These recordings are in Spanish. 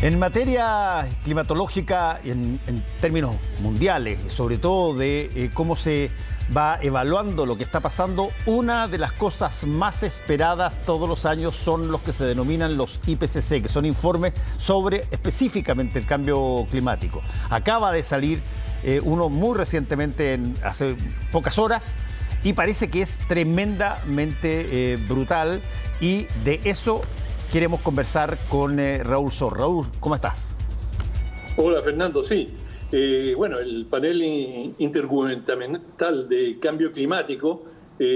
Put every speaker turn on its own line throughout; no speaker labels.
En materia climatológica, en términos mundiales, y sobre todo de cómo se va evaluando lo que está pasando, una de las cosas más esperadas todos los años son los que se denominan los IPCC, que son informes sobre específicamente el cambio climático. Acaba de salir uno muy recientemente, hace pocas horas, y parece que es tremendamente brutal, y de eso queremos conversar con Raúl Sor. Raúl, ¿cómo estás?
Hola, Fernando. Sí. Bueno, el panel intergubernamental de cambio climático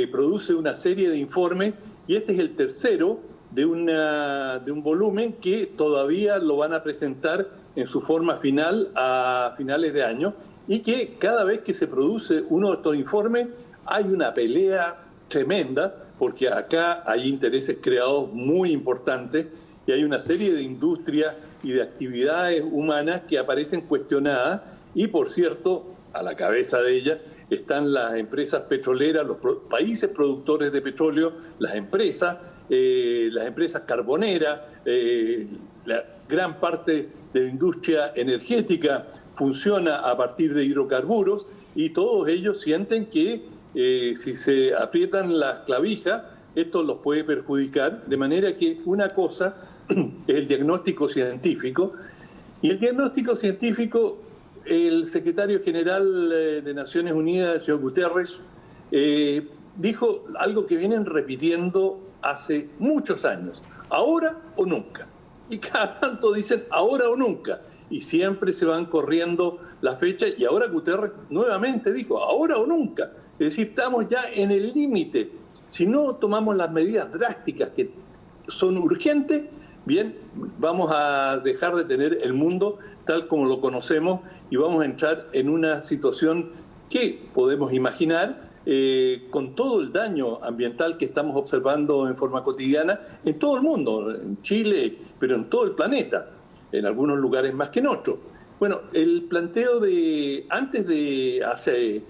produce una serie de informes y este es el tercero de un volumen que todavía lo van a presentar en su forma final a finales de año y que cada vez que se produce uno de estos informes hay una pelea tremenda, porque acá hay intereses creados muy importantes y hay una serie de industrias y de actividades humanas que aparecen cuestionadas y, por cierto, a la cabeza de ellas están las empresas petroleras, los países productores de petróleo, las empresas carboneras, la gran parte de la industria energética funciona a partir de hidrocarburos y todos ellos sienten que si se aprietan las clavijas, esto los puede perjudicar, de manera que una cosa es el diagnóstico científico, y el diagnóstico científico, el secretario general de Naciones Unidas, el señor Guterres, dijo algo que vienen repitiendo hace muchos años: ahora o nunca. Y cada tanto dicen ahora o nunca, y siempre se van corriendo las fechas, y ahora Guterres nuevamente dijo ahora o nunca. Es decir, estamos ya en el límite. Si no tomamos las medidas drásticas que son urgentes, bien, vamos a dejar de tener el mundo tal como lo conocemos y vamos a entrar en una situación que podemos imaginar con todo el daño ambiental que estamos observando en forma cotidiana en todo el mundo, en Chile, pero en todo el planeta, en algunos lugares más que en otros. Bueno, el planteo de antes de hace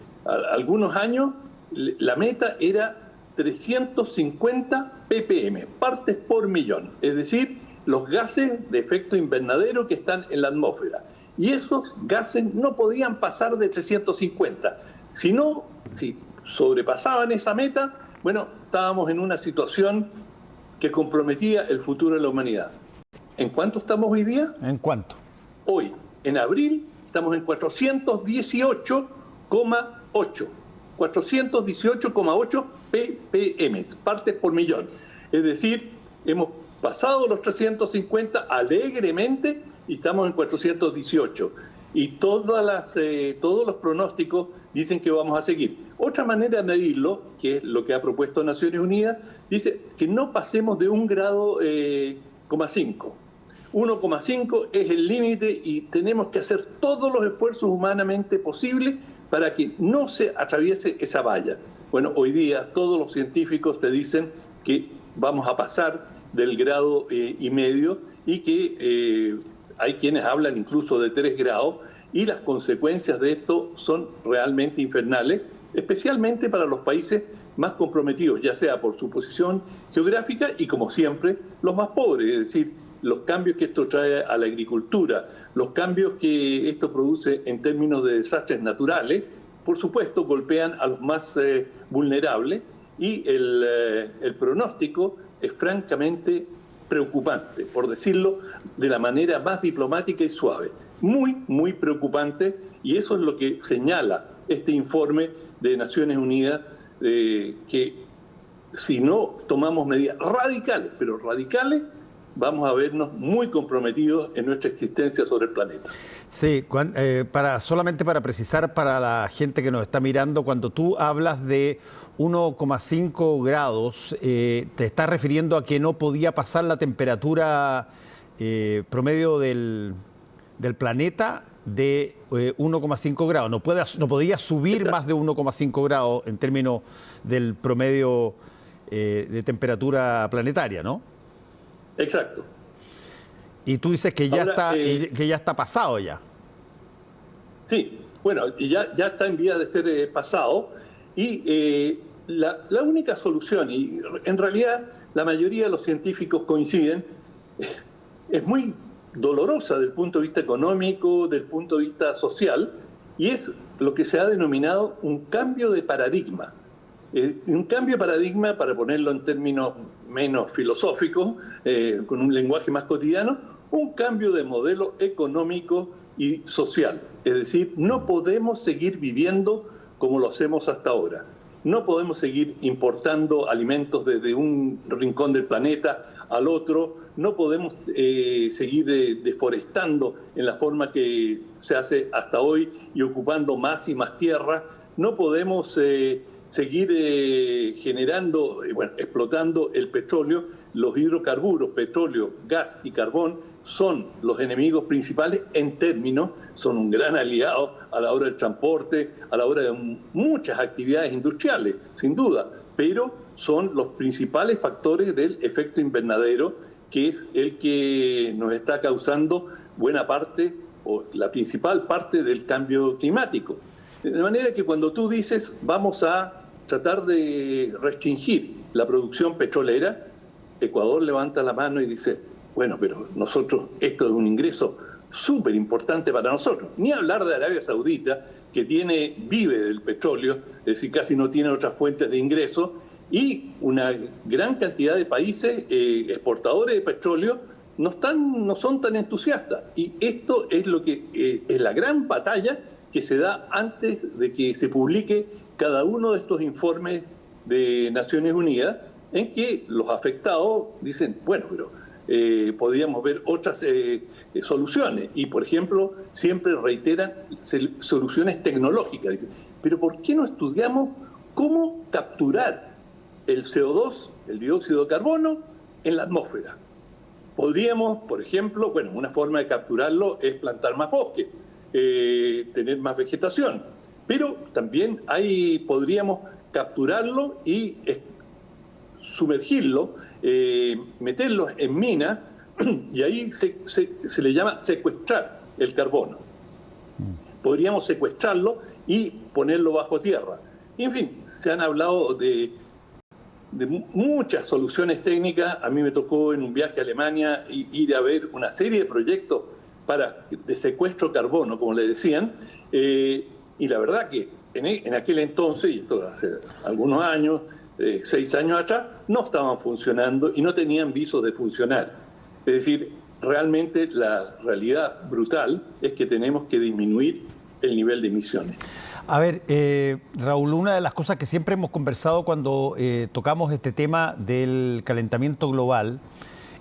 algunos años, la meta era 350 ppm, partes por millón, es decir, los gases de efecto invernadero que están en la atmósfera. Y esos gases no podían pasar de 350. Si sobrepasaban esa meta, bueno, estábamos en una situación que comprometía el futuro de la humanidad. ¿En cuánto estamos hoy día?
¿En cuánto?
Hoy, en abril, estamos en 418,8 ppm, partes por millón. Es decir, hemos pasado los 350 alegremente y estamos en 418. Y todos los pronósticos dicen que vamos a seguir. Otra manera de medirlo, que es lo que ha propuesto Naciones Unidas, dice que no pasemos de 1,5 grados. 1,5 es el límite y tenemos que hacer todos los esfuerzos humanamente posibles para que no se atraviese esa valla. Bueno, hoy día todos los científicos te dicen que vamos a pasar del 1,5 grados y que hay quienes hablan incluso de 3 grados y las consecuencias de esto son realmente infernales, especialmente para los países más comprometidos, ya sea por su posición geográfica y, como siempre, los más pobres, es decir, los cambios que esto trae a la agricultura, los cambios que esto produce en términos de desastres naturales, por supuesto, golpean a los más vulnerables y el pronóstico es francamente preocupante, por decirlo de la manera más diplomática y suave. Muy, muy preocupante, y eso es lo que señala este informe de Naciones Unidas, que si no tomamos medidas radicales, pero radicales, vamos a vernos muy comprometidos en nuestra existencia sobre el planeta.
Sí, solamente para precisar para la gente que nos está mirando, cuando tú hablas de 1,5 grados, te estás refiriendo a que no podía pasar la temperatura promedio del planeta de 1,5 grados. No podía subir más de 1,5 grados en términos del promedio de temperatura planetaria, ¿no?
Exacto.
Y tú dices que ya está pasado ya.
Sí, bueno, y ya está en vía de ser pasado. Y la única solución, y en realidad la mayoría de los científicos coinciden, es muy dolorosa desde el punto de vista económico, desde el punto de vista social, y es lo que se ha denominado un cambio de paradigma. Un cambio de paradigma, para ponerlo en términos menos filosóficos, con un lenguaje más cotidiano, un cambio de modelo económico y social. Es decir, no podemos seguir viviendo como lo hacemos hasta ahora. No podemos seguir importando alimentos desde un rincón del planeta al otro. No podemos seguir deforestando en la forma que se hace hasta hoy y ocupando más y más tierra. No podemos seguir generando, explotando el petróleo. Los hidrocarburos, petróleo, gas y carbón, son los enemigos principales en términos, son un gran aliado a la hora del transporte, a la hora de muchas actividades industriales, sin duda, pero son los principales factores del efecto invernadero, que es el que nos está causando buena parte o la principal parte del cambio climático. De manera que cuando tú dices vamos a tratar de restringir la producción petrolera, Ecuador levanta la mano y dice, bueno, pero nosotros, esto es un ingreso súper importante para nosotros. Ni hablar de Arabia Saudita, que vive del petróleo, es decir, casi no tiene otras fuentes de ingreso, y una gran cantidad de países exportadores de petróleo no son tan entusiastas. Y esto es lo que es la gran batalla que se da antes de que se publique cada uno de estos informes de Naciones Unidas, en que los afectados dicen, bueno, pero podríamos ver otras soluciones. Y, por ejemplo, siempre reiteran soluciones tecnológicas. Dicen, pero ¿por qué no estudiamos cómo capturar el CO2, el dióxido de carbono, en la atmósfera? Podríamos, por ejemplo, una forma de capturarlo es plantar más bosque, tener más vegetación. Pero también podríamos capturarlo y sumergirlo, meterlo en minas, y ahí se le llama secuestrar el carbono. Podríamos secuestrarlo y ponerlo bajo tierra. En fin, se han hablado de muchas soluciones técnicas. A mí me tocó en un viaje a Alemania ir a ver una serie de proyectos de secuestro de carbono, como le decían, y la verdad que en aquel entonces, y esto hace algunos años, 6 años atrás, no estaban funcionando y no tenían visos de funcionar. Es decir, realmente la realidad brutal es que tenemos que disminuir el nivel de emisiones.
A ver, Raúl, una de las cosas que siempre hemos conversado cuando tocamos este tema del calentamiento global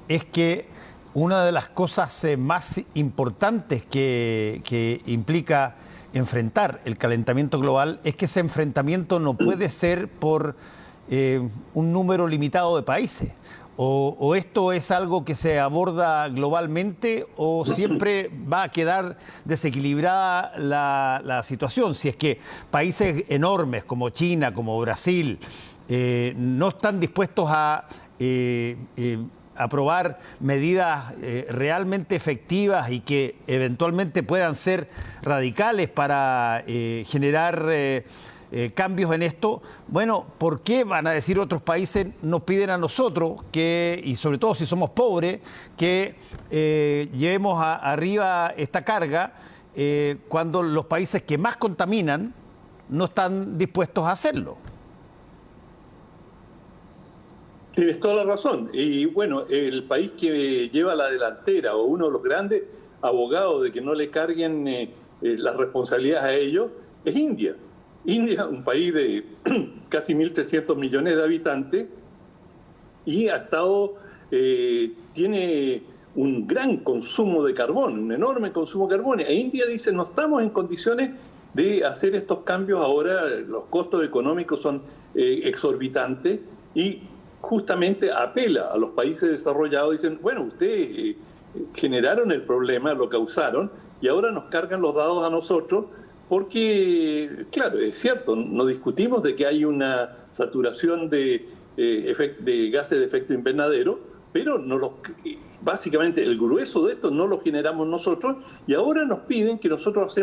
es que una de las cosas más importantes que implica enfrentar el calentamiento global es que ese enfrentamiento no puede ser por un número limitado de países. O esto es algo que se aborda globalmente o siempre va a quedar desequilibrada la situación. Si es que países enormes como China, como Brasil, no están dispuestos a aprobar medidas realmente efectivas y que eventualmente puedan ser radicales para generar cambios en esto, bueno, ¿por qué van a decir otros países nos piden a nosotros y sobre todo si somos pobres, que llevemos arriba esta carga cuando los países que más contaminan no están dispuestos a hacerlo?
Tienes toda la razón. Y bueno, el país que lleva la delantera o uno de los grandes abogados de que no le carguen las responsabilidades a ellos es India. India, un país de casi 1.300 millones de habitantes, y tiene un gran consumo de carbón, un enorme consumo de carbón. E India dice, no estamos en condiciones de hacer estos cambios ahora, los costos económicos son exorbitantes, y justamente apela a los países desarrollados, dicen, bueno, ustedes generaron el problema, lo causaron, y ahora nos cargan los dados a nosotros, porque, claro, es cierto, no discutimos de que hay una saturación de gases de efecto invernadero, pero básicamente el grueso de esto no lo generamos nosotros, y ahora nos piden que nosotros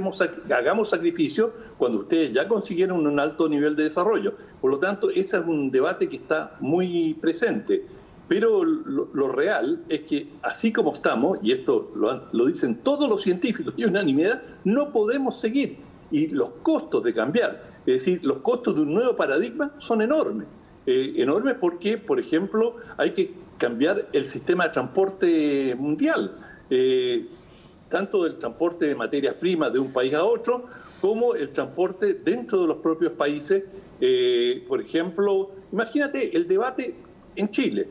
hagamos sacrificios cuando ustedes ya consiguieron un alto nivel de desarrollo. Por lo tanto, ese es un debate que está muy presente. Pero lo real es que así como estamos, y esto lo dicen todos los científicos y unanimidad, no podemos seguir. Y los costos de cambiar, es decir, los costos de un nuevo paradigma son enormes. Enormes porque, por ejemplo, hay que cambiar el sistema de transporte mundial, tanto el transporte de materias primas de un país a otro, como el transporte dentro de los propios países. Por ejemplo, imagínate el debate en Chile.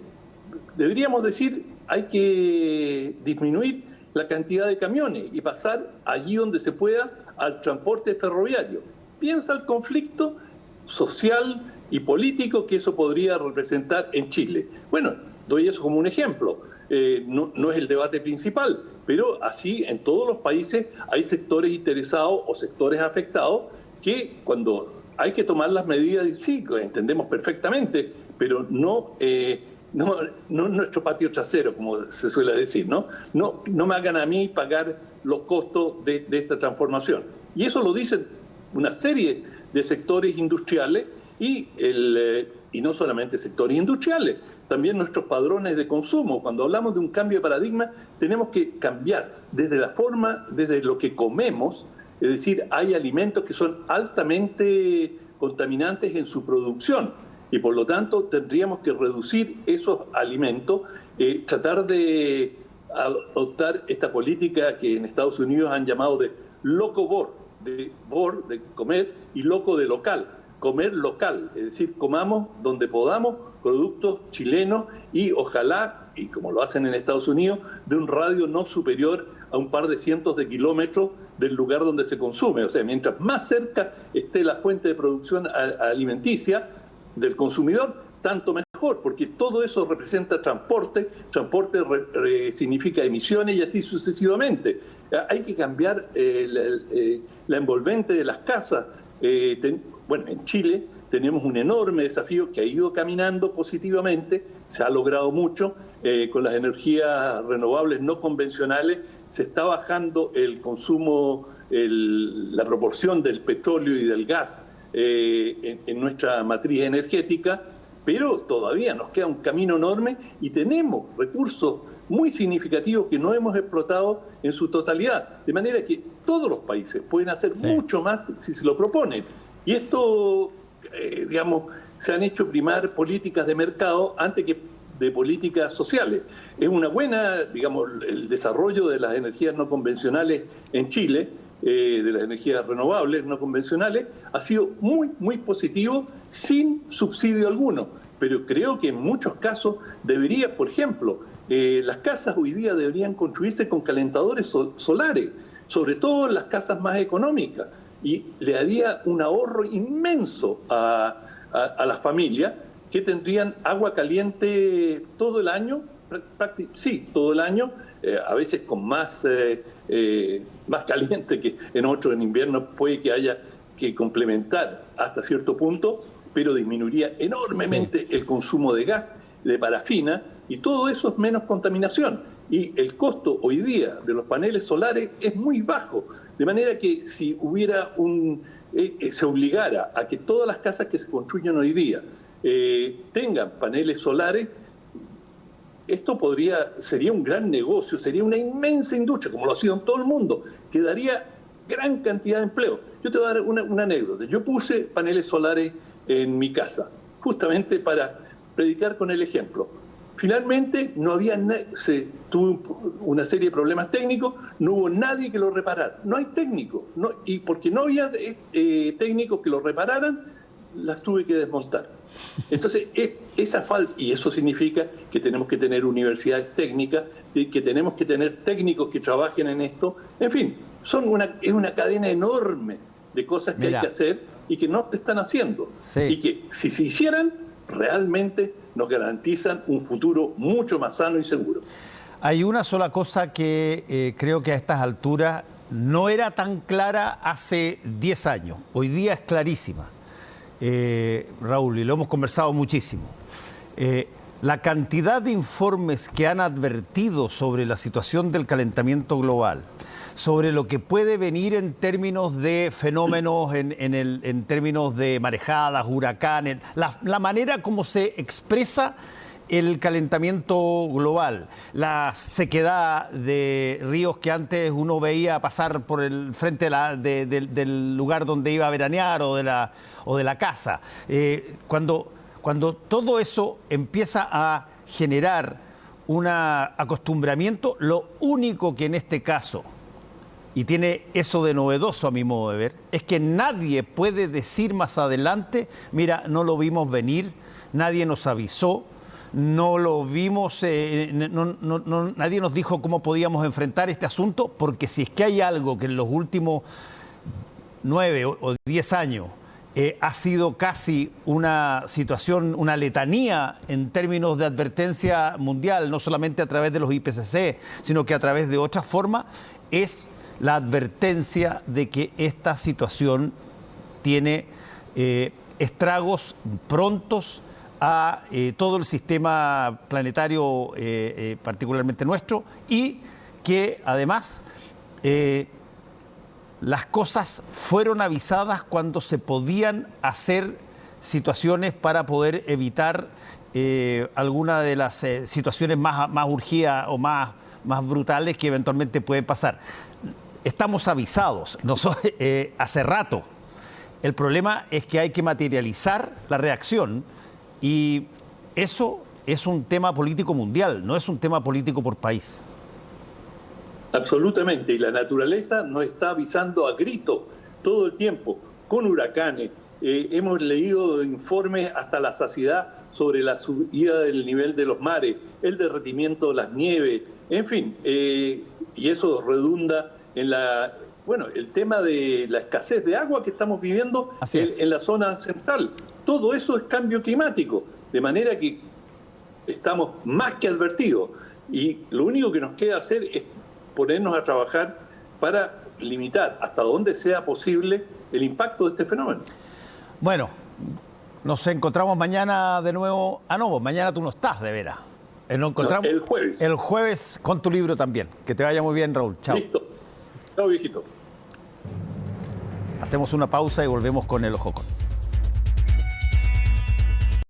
Deberíamos decir, hay que disminuir la cantidad de camiones y pasar allí donde se pueda al transporte ferroviario. Piensa el conflicto social y político que eso podría representar en Chile. Bueno, doy eso como un ejemplo. No es el debate principal, pero así en todos los países hay sectores interesados o sectores afectados que cuando hay que tomar las medidas, sí, entendemos perfectamente, pero no nuestro patio trasero, como se suele decir, ¿no? No me hagan a mí pagar los costos de esta transformación. Y eso lo dicen una serie de sectores industriales y no solamente sectores industriales, también nuestros padrones de consumo. Cuando hablamos de un cambio de paradigma, tenemos que cambiar desde la forma, desde lo que comemos, es decir, hay alimentos que son altamente contaminantes en su producción y por lo tanto tendríamos que reducir esos alimentos, tratar de adoptar esta política que en Estados Unidos han llamado de locovore, de comer, y loco de local, comer local, es decir, comamos donde podamos productos chilenos y ojalá, y como lo hacen en Estados Unidos, de un radio no superior a un par de cientos de kilómetros del lugar donde se consume. O sea, mientras más cerca esté la fuente de producción alimenticia del consumidor, tanto mejor, porque todo eso representa transporte significa emisiones y así sucesivamente. Hay que cambiar la envolvente de las casas. Bueno, en Chile tenemos un enorme desafío que ha ido caminando positivamente, se ha logrado mucho, con las energías renovables no convencionales, se está bajando el consumo, la proporción del petróleo y del gas en nuestra matriz energética, pero todavía nos queda un camino enorme y tenemos recursos muy significativos que no hemos explotado en su totalidad, de manera que todos los países pueden hacer mucho más si se lo proponen. Y esto, se han hecho primar políticas de mercado antes que de políticas sociales. Es una buena, el desarrollo de las energías no convencionales en Chile, de las energías renovables no convencionales, ha sido muy, muy positivo, sin subsidio alguno. Pero creo que en muchos casos debería, por ejemplo, las casas hoy día deberían construirse con calentadores solares, sobre todo en las casas más económicas, y le daría un ahorro inmenso a las familias que tendrían agua caliente todo el año, todo el año, a veces con más caliente que en otro, en invierno puede que haya que complementar hasta cierto punto, pero disminuiría enormemente el consumo de gas, de parafina, y todo eso es menos contaminación. Y el costo hoy día de los paneles solares es muy bajo, de manera que si hubiera se obligara a que todas las casas que se construyen hoy día tengan paneles solares, esto sería un gran negocio, sería una inmensa industria, como lo ha sido en todo el mundo, que daría gran cantidad de empleo. Yo te voy a dar una anécdota. Yo puse paneles solares en mi casa, justamente para predicar con el ejemplo. Finalmente tuvo una serie de problemas técnicos, no hubo nadie que lo reparara. No hay técnicos, y porque no había técnicos que lo repararan, las tuve que desmontar. Entonces, esa falta, y eso significa que tenemos que tener universidades técnicas, y que tenemos que tener técnicos que trabajen en esto. En fin, es una cadena enorme de cosas que hay que hacer y que no se están haciendo. Sí. Y que si se hicieran, realmente nos garantizan un futuro mucho más sano y seguro.
Hay una sola cosa que creo que a estas alturas no era tan clara hace 10 años. Hoy día es clarísima. Raúl, y lo hemos conversado muchísimo. La cantidad de informes que han advertido sobre la situación del calentamiento global, sobre lo que puede venir en términos de fenómenos, en términos de marejadas, huracanes, la manera como se expresa el calentamiento global, la sequedad de ríos que antes uno veía pasar por el frente del lugar donde iba a veranear o de la casa. Cuando todo eso empieza a generar un acostumbramiento, lo único que en este caso, y tiene eso de novedoso a mi modo de ver, es que nadie puede decir más adelante, mira, no lo vimos venir, nadie nos avisó, no lo vimos, nadie nos dijo cómo podíamos enfrentar este asunto, porque si es que hay algo que en los últimos 9 o 10 años ha sido casi una situación, una letanía en términos de advertencia mundial, no solamente a través de los IPCC, sino que a través de otras formas, es la advertencia de que esta situación tiene estragos prontos a todo el sistema planetario, particularmente nuestro, y que además las cosas fueron avisadas cuando se podían hacer situaciones para poder evitar alguna de las situaciones más urgidas o más brutales que eventualmente pueden pasar. Estamos avisados, hace rato. El problema es que hay que materializar la reacción y eso es un tema político mundial, no es un tema político por país.
Absolutamente, y la naturaleza nos está avisando a grito todo el tiempo, con huracanes. Hemos leído informes hasta la saciedad sobre la subida del nivel de los mares, el derretimiento de las nieves, en fin, y eso redunda en el tema de la escasez de agua que estamos viviendo en la zona central. Todo eso es cambio climático, de manera que estamos más que advertidos y lo único que nos queda hacer es ponernos a trabajar para limitar hasta donde sea posible el impacto de este fenómeno.
Bueno, nos encontramos mañana de nuevo. No, mañana tú no estás, de veras. Nos encontramos
el jueves.
El jueves con tu libro también. Que te vaya muy bien, Raúl. Chao.
Listo. Chao, viejito.
Hacemos una pausa y volvemos con el Ojo Con.